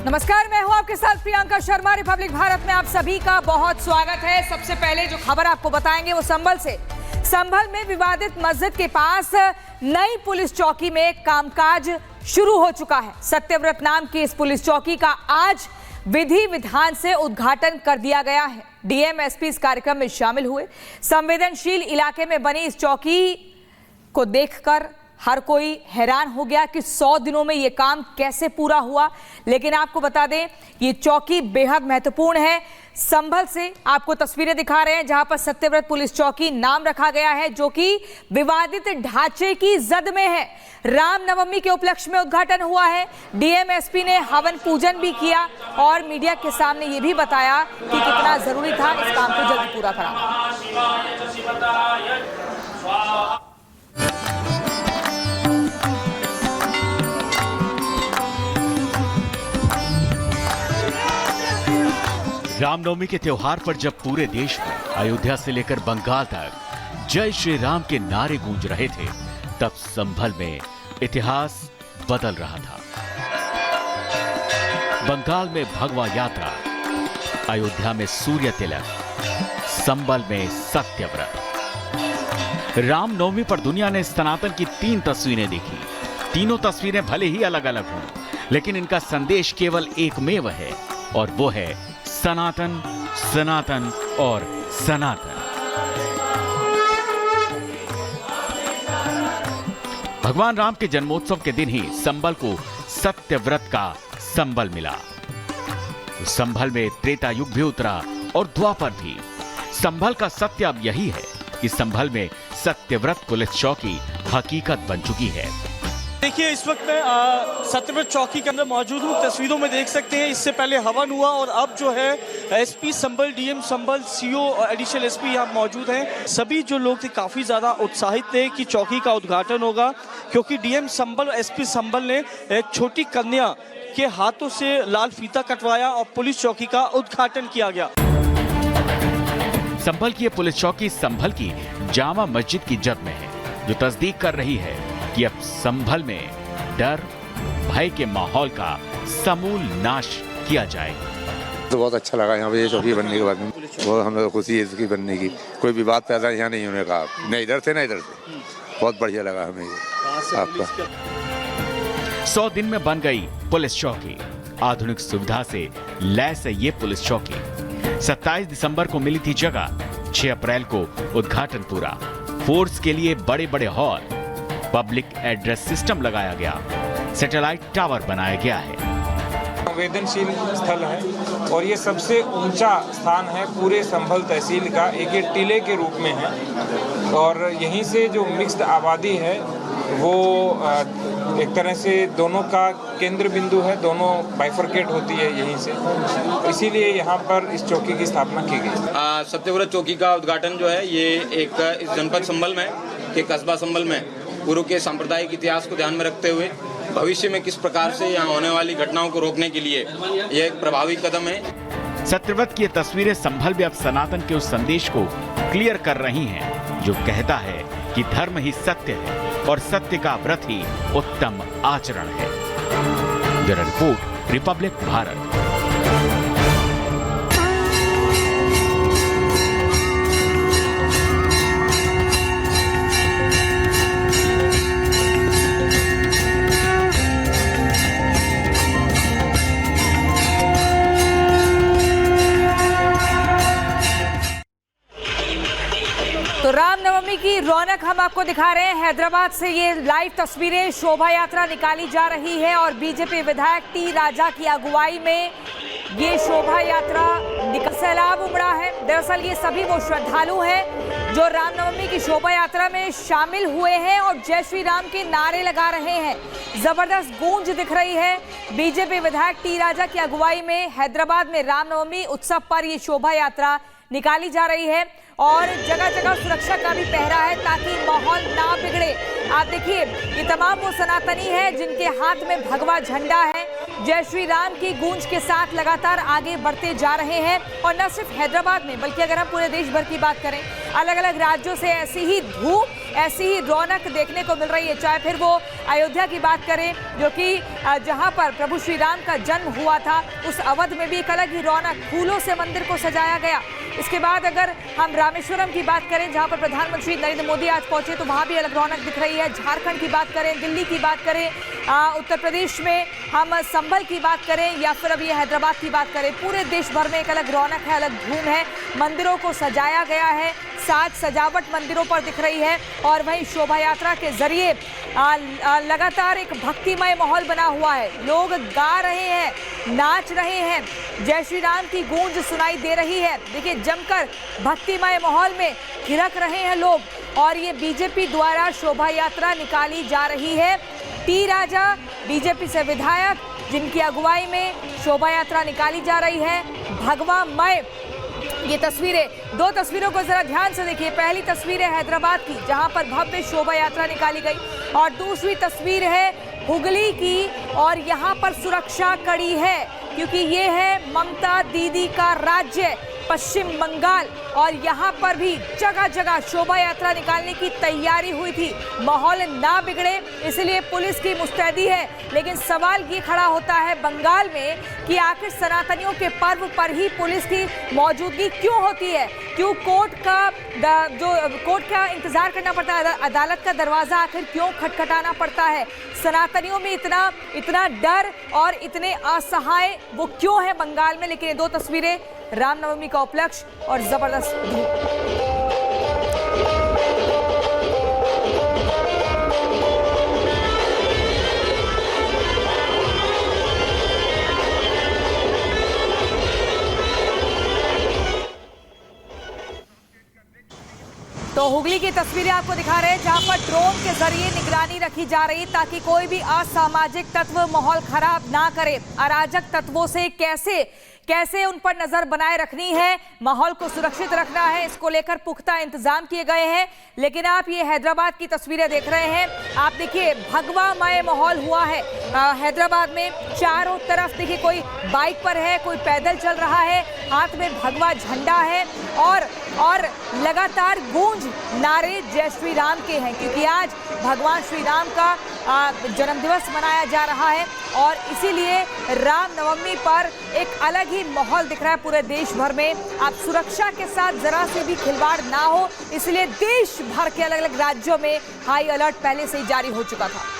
नमस्कार, मैं हूं आपके साथ प्रियंका शर्मा। रिपब्लिक भारत में आप सभी का बहुत स्वागत है। सबसे पहले जो खबर आपको बताएंगे वो संभल से। संभल में विवादित मस्जिद के पास नई पुलिस चौकी में कामकाज शुरू हो चुका है। सत्यव्रत नाम की इस पुलिस चौकी का आज विधि विधान से उद्घाटन कर दिया गया है। डीएम एसपी इस कार्यक्रम में शामिल हुए। संवेदनशील इलाके में बनी इस चौकी को देखकर हर कोई हैरान हो गया कि 100 दिनों में ये काम कैसे पूरा हुआ। लेकिन आपको बता दें, ये चौकी बेहद महत्वपूर्ण है। संभल से आपको तस्वीरें दिखा रहे हैं जहां पर सत्यव्रत पुलिस चौकी नाम रखा गया है, जो कि विवादित ढांचे की जद में है। रामनवमी के उपलक्ष्य में उद्घाटन हुआ है। डीएम एसपी ने हवन पूजन भी किया और मीडिया के सामने ये भी बताया कि कितना जरूरी था इस काम को जल्दी पूरा कराना। रामनवमी के त्योहार पर जब पूरे देश में अयोध्या से लेकर बंगाल तक जय श्री राम के नारे गूंज रहे थे, तब संभल में इतिहास बदल रहा था। बंगाल में भगवा यात्रा, अयोध्या में सूर्य तिलक, संभल में सत्यव्रत। रामनवमी पर दुनिया ने सनातन की 3 तस्वीरें देखी। तीनों तस्वीरें भले ही अलग अलग हों, लेकिन इनका संदेश केवल एकमेव है, और वो है सनातन, सनातन और सनातन। भगवान राम के जन्मोत्सव के दिन ही संभल को सत्यव्रत का संबल मिला। संभल में त्रेता युग भी उतरा और द्वापर भी। संभल का सत्य अब यही है कि संभल में सत्यव्रत पुलिस चौकी हकीकत बन चुकी है। देखिए, इस वक्त मैं सत्यव्रत चौकी के अंदर मौजूद हूँ। तस्वीरों में देख सकते हैं, इससे पहले हवन हुआ और अब जो है एसपी संभल, डीएम संभल, सीओ और एडिशनल एसपी यहाँ मौजूद हैं। सभी जो लोग थे काफ़ी ज़्यादा उत्साहित थे कि चौकी का उद्घाटन होगा, क्योंकि डीएम संभल और एसपी संभल ने एक छोटी कन्या के हाथों से लाल फीता कटवाया और पुलिस चौकी का उद्घाटन किया गया। संभल की ये पुलिस चौकी संभल की जामा मस्जिद की जद में है, जो तस्दीक कर रही है कि अब संभल में डर भय के माहौल का समूल नाश किया जाएगा। तो बहुत अच्छा लगा यहाँ पे ये चौकी बनने के बाद में। वो हम लोग खुशी है इसकी बनने की। कोई विवाद पैदा यहाँ नहीं होने का, न इधर से न इधर से। बहुत बढ़िया लगा हमें ये आपका। 100 दिन में बन गई पुलिस चौकी। आधुनिक सुविधा से लैस है ये पुलिस चौकी। 27 दिसंबर को मिली थी जगह, 6 अप्रैल को उद्घाटन पूरा। फोर्स के लिए बड़े बड़े हॉल, पब्लिक एड्रेस सिस्टम लगाया गया, सैटेलाइट टावर बनाया गया है। संवेदनशील स्थल है और ये सबसे ऊंचा स्थान है पूरे संभल तहसील का। एक ये टीले के रूप में है और यहीं से जो मिक्स्ड आबादी है वो एक तरह से दोनों का केंद्र बिंदु है, दोनों बाइफरकेट होती है यहीं से। इसीलिए यहाँ पर इस चौकी की स्थापना की गई। सत्यव्रत चौकी का उद्घाटन जो है ये एक इस जनपद संभल में के कस्बा संभल में पूर्व के सांप्रदायिक इतिहास को ध्यान में रखते हुए भविष्य में किस प्रकार से यहाँ होने वाली घटनाओं को रोकने के लिए यह एक प्रभावी कदम है। सत्यव्रत की तस्वीरें संभल में अब सनातन के उस संदेश को क्लियर कर रही हैं, जो कहता है कि धर्म ही सत्य है और सत्य का व्रत ही उत्तम आचरण है। Bureau report, Republic Bharat. तो रामनवमी की रौनक हम आपको दिखा रहे हैं। हैदराबाद से ये लाइव तस्वीरें। शोभा यात्रा निकाली जा रही है और बीजेपी विधायक टी राजा की अगुवाई में ये शोभा यात्रा निकल सैलाब उमड़ा है। दरअसल ये सभी वो श्रद्धालु हैं जो रामनवमी की शोभा यात्रा में शामिल हुए हैं और जय श्री राम के नारे लगा रहे हैं। जबरदस्त गूंज दिख रही है। बीजेपी विधायक टी राजा की अगुवाई में हैदराबाद में रामनवमी उत्सव पर ये शोभा यात्रा निकाली जा रही है और जगह जगह सुरक्षा का भी पहरा है ताकि माहौल ना बिगड़े। आप देखिए, ये तमाम वो सनातनी हैं जिनके हाथ में भगवा झंडा है। जय श्री राम की गूंज के साथ लगातार आगे बढ़ते जा रहे हैं और न सिर्फ हैदराबाद में, बल्कि अगर हम पूरे देश भर की बात करें अलग अलग राज्यों से ऐसी ही धूम, ऐसी ही रौनक देखने को मिल रही है। चाहे फिर वो अयोध्या की बात करें, जो कि जहां पर प्रभु श्री राम का जन्म हुआ था, उस अवध में भी एक अलग ही रौनक, फूलों से मंदिर को सजाया गया। इसके बाद अगर हम रामेश्वरम की बात करें, जहां पर प्रधानमंत्री नरेंद्र मोदी आज पहुंचे, तो वहां भी अलग रौनक दिख रही है। झारखंड की बात करें, दिल्ली की बात करें, उत्तर प्रदेश में हम संभल की बात करें, या फिर अभी हैदराबाद की बात करें, पूरे देश भर में एक अलग रौनक है, अलग धूम है। मंदिरों को सजाया गया है, साज सजावट मंदिरों पर दिख रही है, और वहीं शोभा यात्रा के जरिए लगातार एक भक्तिमय माहौल बना हुआ है। लोग गा रहे हैं, नाच रहे हैं, जय श्री राम की गूंज सुनाई दे रही है। देखिए, जमकर भक्तिमय माहौल में थिरक रहे हैं लोग, और ये बीजेपी द्वारा शोभा यात्रा निकाली जा रही है। टी राजा बीजेपी से विधायक, जिनकी अगुवाई में शोभा यात्रा निकाली जा रही है। भगवा मय, ये तस्वीरें, दो तस्वीरों को जरा ध्यान से देखिए। पहली तस्वीर है हैदराबाद की, जहां पर भव्य शोभा यात्रा निकाली गई, और दूसरी तस्वीर है हुगली की, और यहां पर सुरक्षा कड़ी है, क्योंकि ये है ममता दीदी का राज्य पश्चिम बंगाल, और यहाँ पर भी जगह जगह शोभा यात्रा निकालने की तैयारी हुई थी। माहौल ना बिगड़े इसलिए पुलिस की मुस्तैदी है। लेकिन सवाल ये खड़ा होता है बंगाल में कि आखिर सनातनियों के पर्व पर ही पुलिस की मौजूदगी क्यों होती है? क्यों कोर्ट का इंतजार करना पड़ता है? अदालत का दरवाजा आखिर क्यों खटखटाना पड़ता है? सनातनियों में इतना डर और इतने असहाय वो क्यों है बंगाल में? लेकिन ये दो तस्वीरें रामनवमी का उपलक्ष्य और जबरदस्त धूम। तो हुगली की तस्वीरें आपको दिखा रहे हैं, जहां पर ड्रोन के जरिए निगरानी रखी जा रही, ताकि कोई भी असामाजिक तत्व माहौल खराब ना करे। अराजक तत्वों से कैसे उन पर नजर बनाए रखनी है, माहौल को सुरक्षित रखना है, इसको लेकर पुख्ता इंतजाम किए गए हैं। लेकिन आप ये हैदराबाद की तस्वीरें देख रहे हैं, आप देखिए भगवामय माहौल हुआ है हैदराबाद में। चारों तरफ देखिए, कोई बाइक पर है, कोई पैदल चल रहा है, हाथ में भगवा झंडा है, और लगातार गूंज नारे जय श्री राम के हैं, क्योंकि आज भगवान श्री राम का जन्मदिवस मनाया जा रहा है, और इसीलिए रामनवमी पर एक अलग ही माहौल दिख रहा है पूरे देश भर में। आप सुरक्षा के साथ जरा से भी खिलवाड़ ना हो, इसलिए देश भर के अलग अलग राज्यों में हाई अलर्ट पहले से ही जारी हो चुका था।